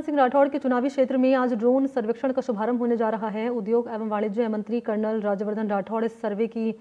सिंह राठौड़ के चुनावी क्षेत्र में आज ड्रोन सर्वेक्षण का शुभारंभ होने जा रहा है। उद्योग एवं वाणिज्य मंत्री कर्नल राज्यवर्धन राठौड़ इस सर्वे की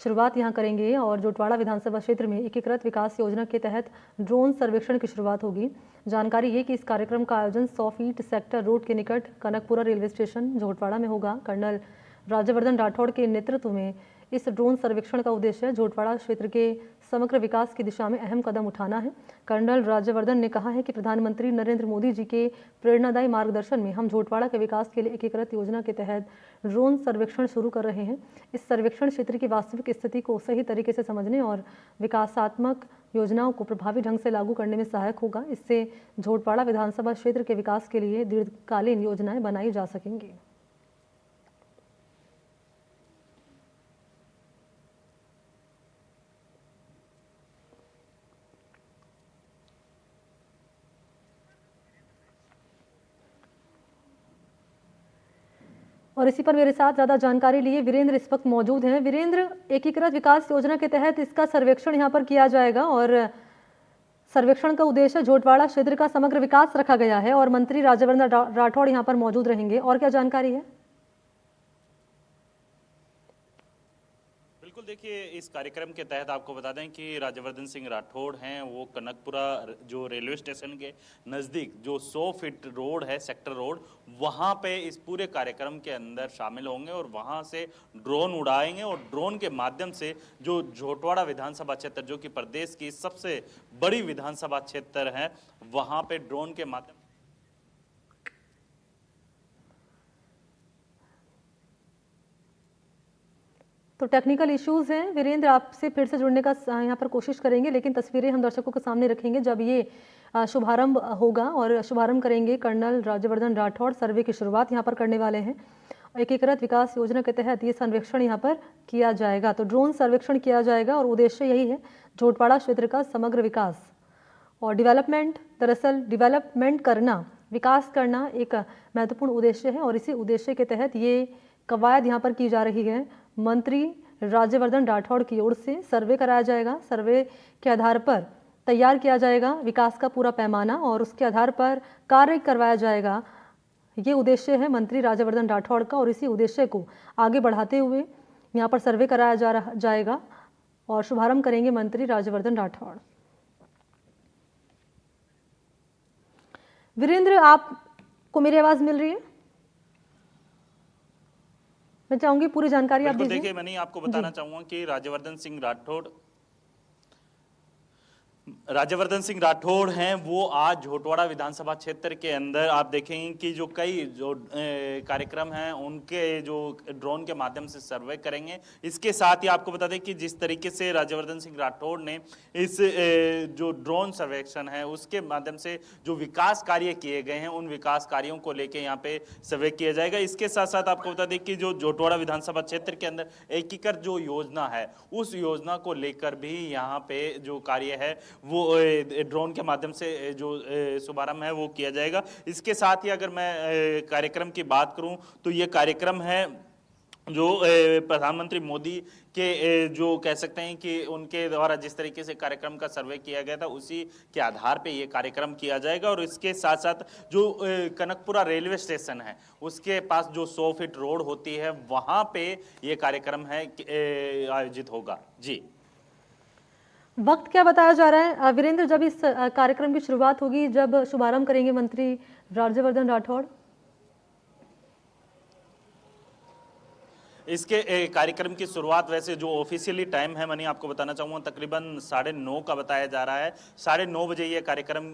शुरुआत यहां करेंगे और जोटवाड़ा विधानसभा क्षेत्र में एकीकृत विकास योजना के तहत ड्रोन सर्वेक्षण की शुरुआत होगी। जानकारी है कि इस कार्यक्रम का आयोजन 100 फीट सेक्टर रोड के निकट कनकपुरा रेलवे स्टेशन जोटवाड़ा में होगा। कर्नल राज्यवर्धन राठौड़ के नेतृत्व में इस ड्रोन सर्वेक्षण का उद्देश्य जोटवाड़ा क्षेत्र के समग्र विकास की दिशा में अहम कदम उठाना है। कर्नल राज्यवर्धन ने कहा है कि प्रधानमंत्री नरेंद्र मोदी जी के प्रेरणादायी मार्गदर्शन में हम जोटवाड़ा के विकास के लिए एकीकृत योजना के तहत ड्रोन सर्वेक्षण शुरू कर रहे हैं। इस सर्वेक्षण क्षेत्र की वास्तविक स्थिति को सही तरीके से समझने और विकासात्मक योजनाओं को प्रभावी ढंग से लागू करने में सहायक होगा। इससे जोटवाड़ा विधानसभा क्षेत्र के विकास के लिए दीर्घकालीन योजनाएं बनाई जा सकेंगी। और इसी पर मेरे साथ ज़्यादा जानकारी लिए वीरेंद्र इस वक्त मौजूद हैं। वीरेंद्र, एकीकृत विकास योजना के तहत इसका सर्वेक्षण यहाँ पर किया जाएगा और सर्वेक्षण का उद्देश्य जोटवाड़ा क्षेत्र का समग्र विकास रखा गया है और मंत्री राज्यवर्धन राठौड़ यहाँ पर मौजूद रहेंगे। और क्या जानकारी है? बिल्कुल, देखिए इस कार्यक्रम के तहत आपको बता दें कि राज्यवर्धन सिंह राठौड़ हैं वो कनकपुरा जो रेलवे स्टेशन के नज़दीक जो 100 फीट रोड है, सेक्टर रोड, वहाँ पे इस पूरे कार्यक्रम के अंदर शामिल होंगे और वहाँ से ड्रोन उड़ाएंगे और ड्रोन के माध्यम से जो जोटवाड़ा विधानसभा क्षेत्र जो कि प्रदेश की सबसे बड़ी विधानसभा क्षेत्र है, वहाँ पे ड्रोन के माध्यम तो टेक्निकल इश्यूज हैं वीरेंद्र, आपसे फिर से जुड़ने का यहाँ पर कोशिश करेंगे, लेकिन तस्वीरें हम दर्शकों के सामने रखेंगे जब ये शुभारंभ होगा। और शुभारंभ करेंगे कर्नल राज्यवर्धन राठौड़। सर्वे की शुरुआत यहाँ पर करने वाले हैं। एकीकृत विकास योजना के तहत ये सर्वेक्षण यहाँ पर किया जाएगा। तो ड्रोन सर्वेक्षण किया जाएगा और उद्देश्य यही है, जोटवाड़ा क्षेत्र का समग्र विकास और डेवलपमेंट। दरअसल डेवलपमेंट करना, विकास करना एक महत्वपूर्ण उद्देश्य है और इसी उद्देश्य के तहत ये कवायद यहाँ पर की जा रही है। मंत्री राज्यवर्धन राठौड़ की ओर से सर्वे कराया जाएगा। सर्वे के आधार पर तैयार किया जाएगा विकास का पूरा पैमाना और उसके आधार पर कार्य करवाया जाएगा। ये उद्देश्य है मंत्री राज्यवर्धन राठौड़ का और इसी उद्देश्य को आगे बढ़ाते हुए यहाँ पर सर्वे कराया जाएगा और शुभारंभ करेंगे मंत्री राज्यवर्धन राठौड़। वीरेंद्र, आपको मेरी आवाज मिल रही है? मैं चाहूंगी पूरी जानकारी आप दीजिए। देखिए, मैं आपको बताना चाहूंगा कि राज्यवर्धन सिंह राठौड़ हैं वो आज जोटवाड़ा विधानसभा क्षेत्र के अंदर आप देखेंगे कि जो कई जो कार्यक्रम हैं उनके जो ड्रोन के माध्यम से सर्वे करेंगे। इसके साथ ही आपको बता दें कि जिस तरीके से राज्यवर्धन सिंह राठौड़ ने इस जो ड्रोन सर्वेक्षण है उसके माध्यम से जो विकास कार्य किए गए हैं उन विकास कार्यों को लेकर यहाँ पे सर्वे किया जाएगा। इसके साथ साथ आपको बता दें कि जो जोटवाड़ा विधानसभा क्षेत्र के अंदर एकीकृत जो योजना है उस योजना को लेकर भी यहाँ पे जो कार्य है वो ड्रोन के माध्यम से जो शुभारंभ है वो किया जाएगा। इसके साथ ही अगर मैं कार्यक्रम की बात करूं तो ये कार्यक्रम है जो प्रधानमंत्री मोदी के जो कह सकते हैं कि उनके द्वारा जिस तरीके से कार्यक्रम का सर्वे किया गया था उसी के आधार पे ये कार्यक्रम किया जाएगा। और इसके साथ साथ जो कनकपुरा रेलवे स्टेशन है उसके पास जो 100 फीट रोड होती है वहाँ पे ये कार्यक्रम है आयोजित होगा। जी, वक्त क्या बताया जा रहा है वीरेंद्र, जब इस कार्यक्रम की शुरुआत होगी, जब शुभारंभ करेंगे मंत्री राज्यवर्धन राठौड़? इसके कार्यक्रम की शुरुआत वैसे जो ऑफिशियली टाइम है मैंने आपको बताना चाहूँगा तकरीबन 9:30 का बताया जा रहा है। 9:30 बजे ये कार्यक्रम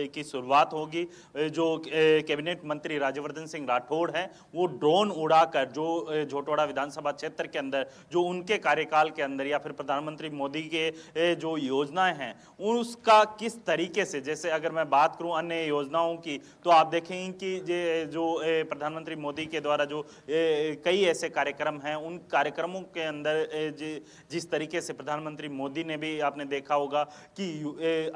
की शुरुआत होगी। जो कैबिनेट मंत्री राज्यवर्धन सिंह राठौड़ हैं वो ड्रोन उड़ाकर जो जोटवाड़ा विधानसभा क्षेत्र के अंदर जो उनके कार्यकाल के अंदर या फिर प्रधानमंत्री मोदी के जो योजनाएं हैं उसका किस तरीके से, जैसे अगर मैं बात करूँ अन्य योजनाओं की तो आप देखेंगे कि जो प्रधानमंत्री मोदी के द्वारा जो कई ऐसे कार्यक्रम हैं उन कार्यक्रमों के अंदर जिस तरीके से प्रधानमंत्री मोदी ने भी आपने देखा होगा कि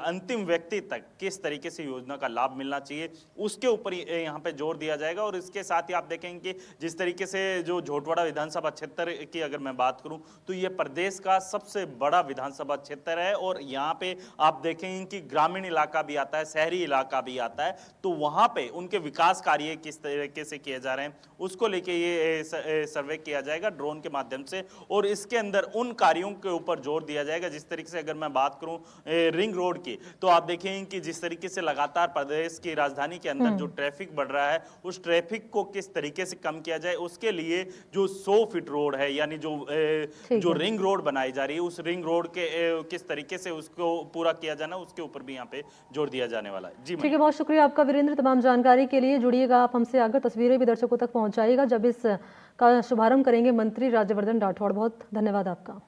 अंतिम व्यक्ति तक किस तरीके से योजना का लाभ मिलना चाहिए, उसके ऊपर यहाँ पे जोर दिया जाएगा। और इसके साथ ही आप देखेंगे कि जिस तरीके से जो झोटवाड़ा विधानसभा क्षेत्र की अगर मैं बात करूं तो ये प्रदेश का सबसे बड़ा विधानसभा क्षेत्र है और यहाँ पे आप देखेंगे कि ग्रामीण इलाका भी आता है, शहरी इलाका भी आता है, तो वहां पे उनके विकास कार्य किस तरीके से किए जा रहे हैं उसको लेके ये सर्वे किया जाएगा ड्रोन के माध्यम से। और इसके अंदर उन कार्यों के ऊपर जोर दिया जाएगा जिस तरीके से अगर मैं बात करूं रिंग रोड की, तो आप देखेंगे कि जिस तरीके से लगातार प्रदेश की राजधानी के अंदर जो ट्रैफिक बढ़ रहा है उस ट्रैफिक को किस तरीके से कम किया जाए, उसके लिए जो 100 फीट रोड है यानी जो रिंग रोड बनाई जा रही है उस रिंग रोड के किस तरीके से उसको पूरा किया जाना उसके ऊपर भी यहाँ पे जोर दिया जाने वाला है। जी ठीक है, बहुत शुक्रिया आपका वीरेंद्र, तमाम जानकारी के लिए। जुड़िएगा आप हमसे, आकर तस्वीरें भी दर्शकों तक पहुंचाइएगा जब इस का शुभारंभ करेंगे मंत्री राज्यवर्धन राठौड़। बहुत धन्यवाद आपका।